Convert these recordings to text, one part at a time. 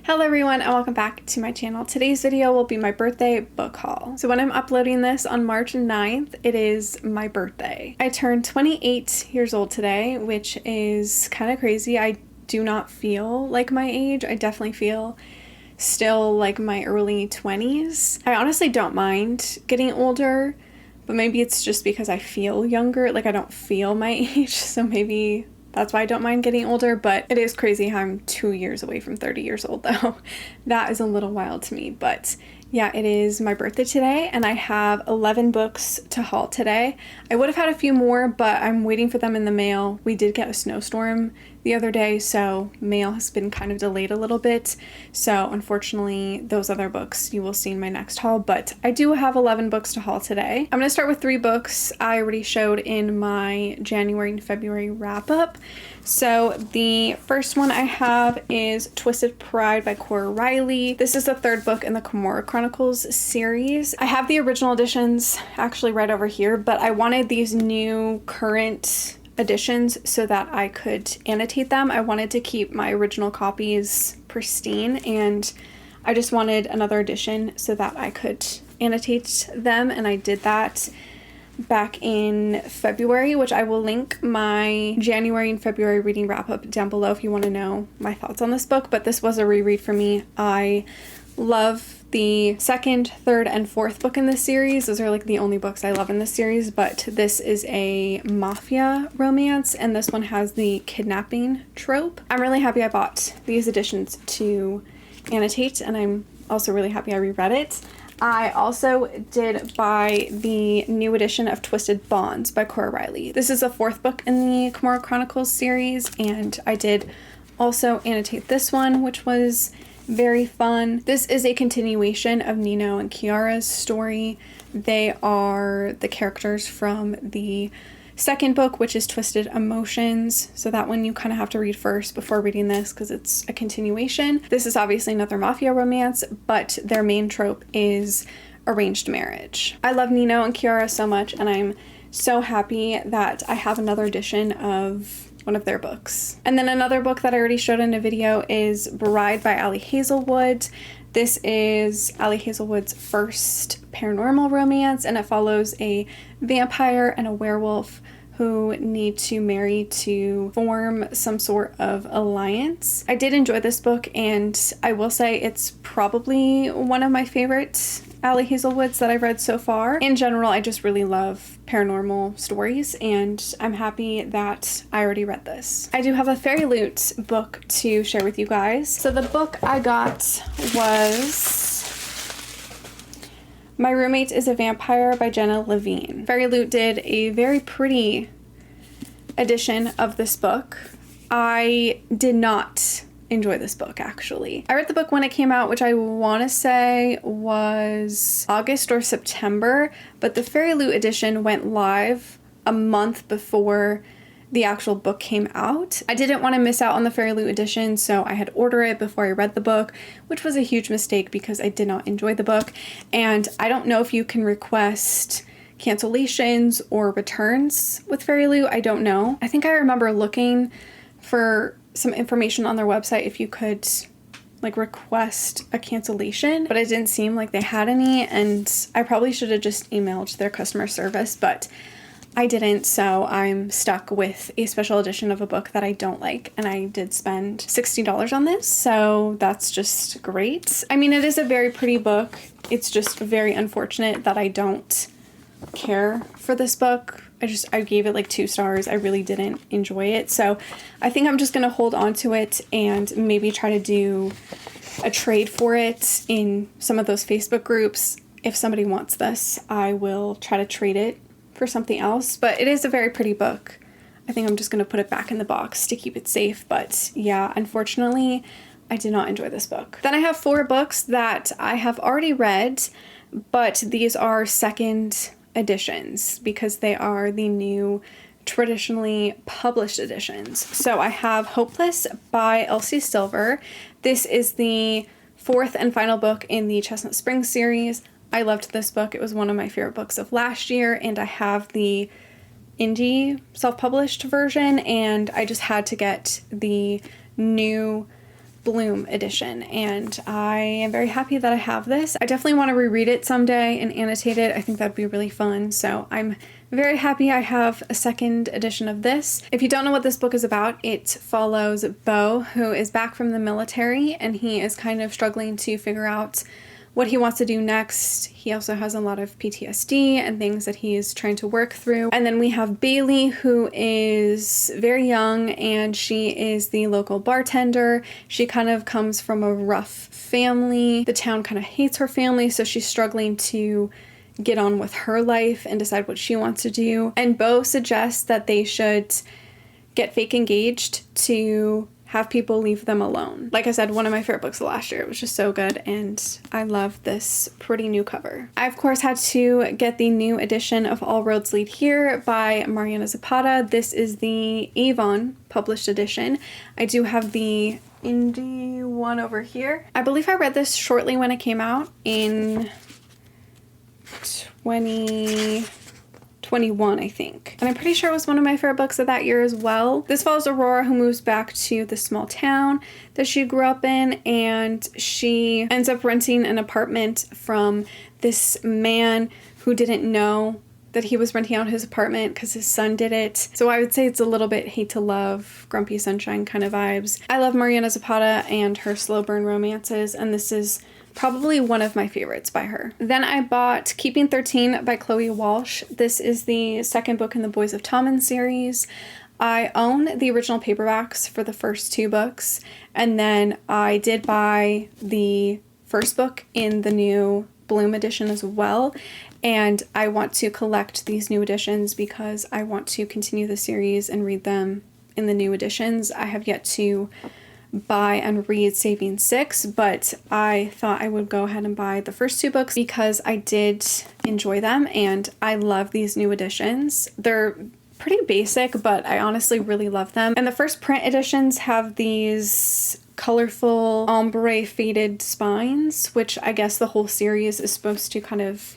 Hello everyone and welcome back to my channel. Today's video will be my birthday book haul. So when I'm uploading this on March 9th, it is my birthday. I turned 28 years old today, which is kind of crazy. I do not feel like my age. I definitely feel still like my early 20s. I honestly don't mind getting older, but maybe it's just because I feel younger. Like I don't feel my age, so maybe that's why I don't mind getting older, but it is crazy how I'm 2 years away from 30 years old though. That is a little wild to me, but yeah, it is my birthday today and I have 11 books to haul today. I would have had a few more, but I'm waiting for them in the mail. We did get a snowstorm the other day, so mail has been kind of delayed a little bit. So unfortunately, those other books you will see in my next haul, but I do have 11 books to haul today. I'm going to start with 3 books I already showed in my January and February wrap up. So the first one I have is Twisted Pride by Cora Riley. This is the 3rd book in the Kimora Chronicles series. I have the original editions actually right over here, but I wanted these new current editions so that I could annotate them. I wanted to keep my original copies pristine and I just wanted another edition so that I could annotate them, and I did that back in February, which I will link my January and February reading wrap up down below if you want to know my thoughts on this book. But this was a reread for me. I love the 2nd, 3rd, and 4th book in this series. Those are like the only books I love in this series, but this is a mafia romance and this one has the kidnapping trope. I'm really happy I bought these editions to annotate, and I'm also really happy I reread it. I also did buy the new edition of Twisted Bonds by Cora Riley. This is the 4th book in the Kimora Chronicles series, and I did also annotate this one, which was very fun. This is a continuation of Nino and Kiara's story. They are the characters from the 2nd book, which is Twisted Emotions. So that one you kind of have to read first before reading this because it's a continuation. This is obviously another mafia romance, but their main trope is arranged marriage. I love Nino and Kiara so much, and I'm so happy that I have another edition of one of their books. And then another book that I already showed in a video is Bride by Ali Hazelwood. This is Ali Hazelwood's first paranormal romance, and it follows a vampire and a werewolf who need to marry to form some sort of alliance. I did enjoy this book, and I will say it's probably one of my favorite Ali Hazelwoods that I've read so far. In general, I just really love paranormal stories, and I'm happy that I already read this. I do have a Fairy Loot book to share with you guys. So the book I got was My Roommate is a Vampire by Jenna Levine. Fairy Loot did a very pretty edition of this book. I did not enjoy this book, actually. I read the book when it came out, which I want to say was August or September, but the Fairy Loot edition went live a month before the actual book came out. I didn't want to miss out on the Fairy Loot edition, so I had ordered it before I read the book, which was a huge mistake because I did not enjoy the book. And I don't know if you can request cancellations or returns with Fairy Loot. I don't know. I think I remember looking for some information on their website if you could like request a cancellation, but it didn't seem like they had any, and I probably should have just emailed their customer service, but I didn't, so I'm stuck with a special edition of a book that I don't like, and I did spend $60 on this, so that's just great. I mean, it is a very pretty book. It's just very unfortunate that I don't care for this book. I gave it like 2 stars. I really didn't enjoy it, so I think I'm just gonna hold on to it and maybe try to do a trade for it in some of those Facebook groups. If somebody wants this, I will try to trade it for something else, but it is a very pretty book. I think I'm just gonna put it back in the box to keep it safe, but yeah, unfortunately, I did not enjoy this book. Then I have 4 books that I have already read, but these are 2nd editions because they are the new traditionally published editions. So I have Hopeless by Elsie Silver. This is the 4th and final book in the Chestnut Springs series. I loved this book. It was one of my favorite books of last year, and I have the indie self-published version, and I just had to get the new Bloom edition, and I am very happy that I have this. I definitely want to reread it someday and annotate it. I think that'd be really fun, so I'm very happy I have a second edition of this. If you don't know what this book is about, it follows Beau, who is back from the military, and he is kind of struggling to figure out what he wants to do next. He also has a lot of PTSD and things that he is trying to work through. And then we have Bailey, who is very young, and she is the local bartender. She kind of comes from a rough family. The town kind of hates her family, so she's struggling to get on with her life and decide what she wants to do. And Beau suggests that they should get fake engaged to have people leave them alone. Like I said, one of my favorite books of last year. It was just so good, and I love this pretty new cover. I, of course, had to get the new edition of All Roads Lead Here by Mariana Zapata. This is the Avon published edition. I do have the indie one over here. I believe I read this shortly when it came out in 2021, I think. And I'm pretty sure it was one of my favorite books of that year as well. This follows Aurora, who moves back to the small town that she grew up in, and she ends up renting an apartment from this man who didn't know that he was renting out his apartment because his son did it. So I would say it's a little bit hate to love, Grumpy Sunshine kind of vibes. I love Mariana Zapata and her slow burn romances, and this is probably one of my favorites by her. Then I bought Keeping 13 by Chloe Walsh. This is the second book in the Boys of Tommen series. I own the original paperbacks for the first two books, and then I did buy the first book in the new Bloom edition as well. And I want to collect these new editions because I want to continue the series and read them in the new editions. I have yet to buy and read Saving Six, but I thought I would go ahead and buy the first two books because I did enjoy them, and I love these new editions. They're pretty basic, but I honestly really love them. And the first print editions have these colorful ombre faded spines, which I guess the whole series is supposed to kind of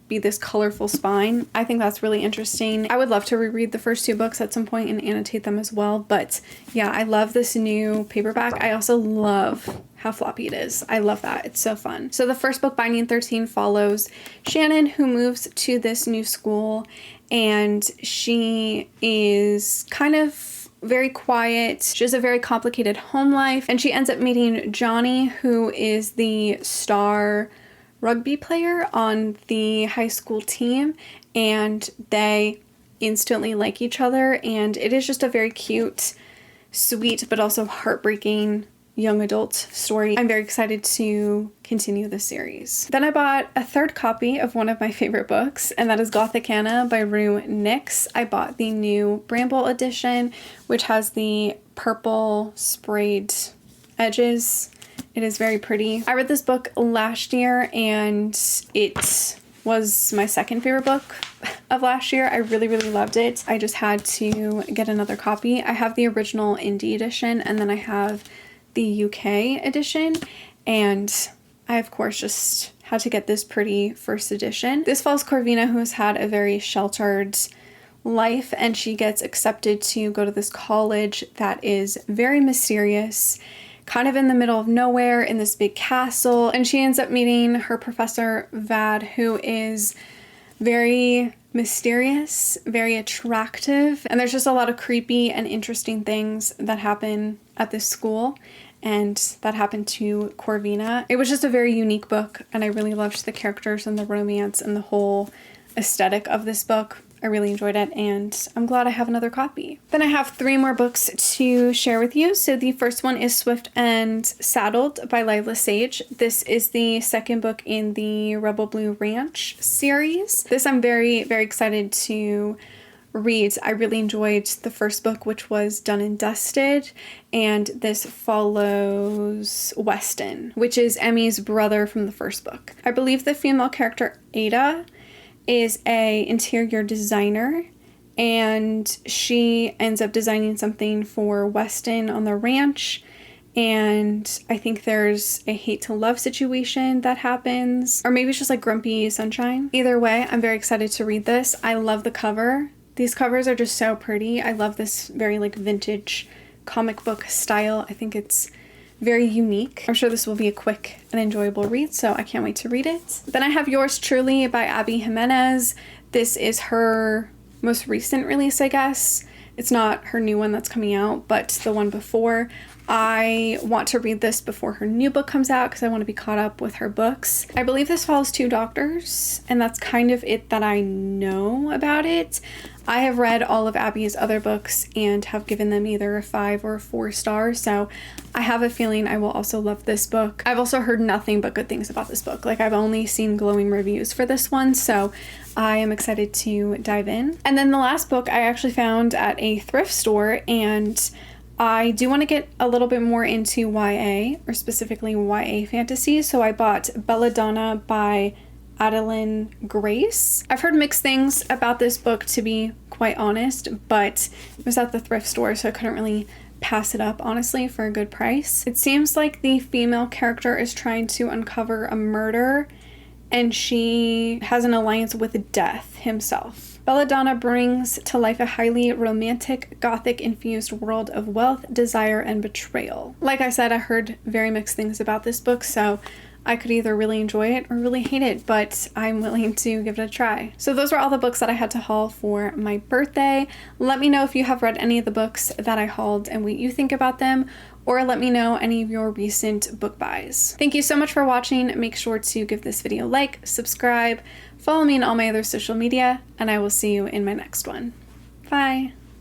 be this colorful spine. I think that's really interesting. I would love to reread the first two books at some point and annotate them as well, but yeah, I love this new paperback. I also love how floppy it is. I love that. It's so fun. So the first book, Binding 13, follows Shannon, who moves to this new school, and she is kind of very quiet. She has a very complicated home life, and she ends up meeting Johnny, who is the star rugby player on the high school team, and they instantly like each other, and it is just a very cute, sweet, but also heartbreaking young adult story. I'm very excited to continue this series. Then I bought a third copy of one of my favorite books, and that is Gothicana by Rue Nix. I bought the new Bramble edition, which has the purple sprayed edges. It is very pretty. I read this book last year, and it was my second favorite book of last year. I really, really loved it. I just had to get another copy. I have the original indie edition, and then I have the UK edition, and I, of course, just had to get this pretty first edition. This follows Corvina, who has had a very sheltered life, and she gets accepted to go to this college that is very mysterious, kind of in the middle of nowhere in this big castle, and she ends up meeting her professor Vad, who is very mysterious, very attractive, and there's just a lot of creepy and interesting things that happen at this school, and that happened to Corvina. It was just a very unique book, and I really loved the characters and the romance and the whole aesthetic of this book. I really enjoyed it, and I'm glad I have another copy. Then I have 3 more books to share with you. So the first one is Swift and Saddled by Lila Sage. This is the second book in the Rebel Blue Ranch series. This I'm very, very excited to read. I really enjoyed the first book, which was Done and Dusted, and this follows Weston, which is Emmy's brother from the first book. I believe the female character Ada is a interior designer, and she ends up designing something for Weston on the ranch, and I think there's a hate to love situation that happens, or maybe it's just like Grumpy Sunshine. Either way, I'm very excited to read this. I love the cover. These covers are just so pretty. I love this very like vintage comic book style. I think it's very unique. I'm sure this will be a quick and enjoyable read, so I can't wait to read it. Then I have Yours Truly by Abby Jimenez. This is her most recent release, I guess. It's not her new one that's coming out, but the one before. I want to read this before her new book comes out because I want to be caught up with her books. I believe this follows two doctors, and that's kind of it that I know about it. I have read all of Abby's other books and have given them either a 5 or a 4 stars, so I have a feeling I will also love this book. I've also heard nothing but good things about this book. Like, I've only seen glowing reviews for this one, so I am excited to dive in. And then the last book I actually found at a thrift store, and I do want to get a little bit more into YA, or specifically YA fantasy, so I bought Belladonna by Adalyn Grace. I've heard mixed things about this book, to be quite honest, but it was at the thrift store, so I couldn't really pass it up, honestly, for a good price. It seems like the female character is trying to uncover a murder, and she has an alliance with Death himself. Belladonna brings to life a highly romantic, gothic-infused world of wealth, desire, and betrayal. Like I said, I heard very mixed things about this book, so I could either really enjoy it or really hate it, but I'm willing to give it a try. So those were all the books that I had to haul for my birthday. Let me know if you have read any of the books that I hauled and what you think about them, or let me know any of your recent book buys. Thank you so much for watching. Make sure to give this video a like, subscribe, follow me on all my other social media, and I will see you in my next one. Bye!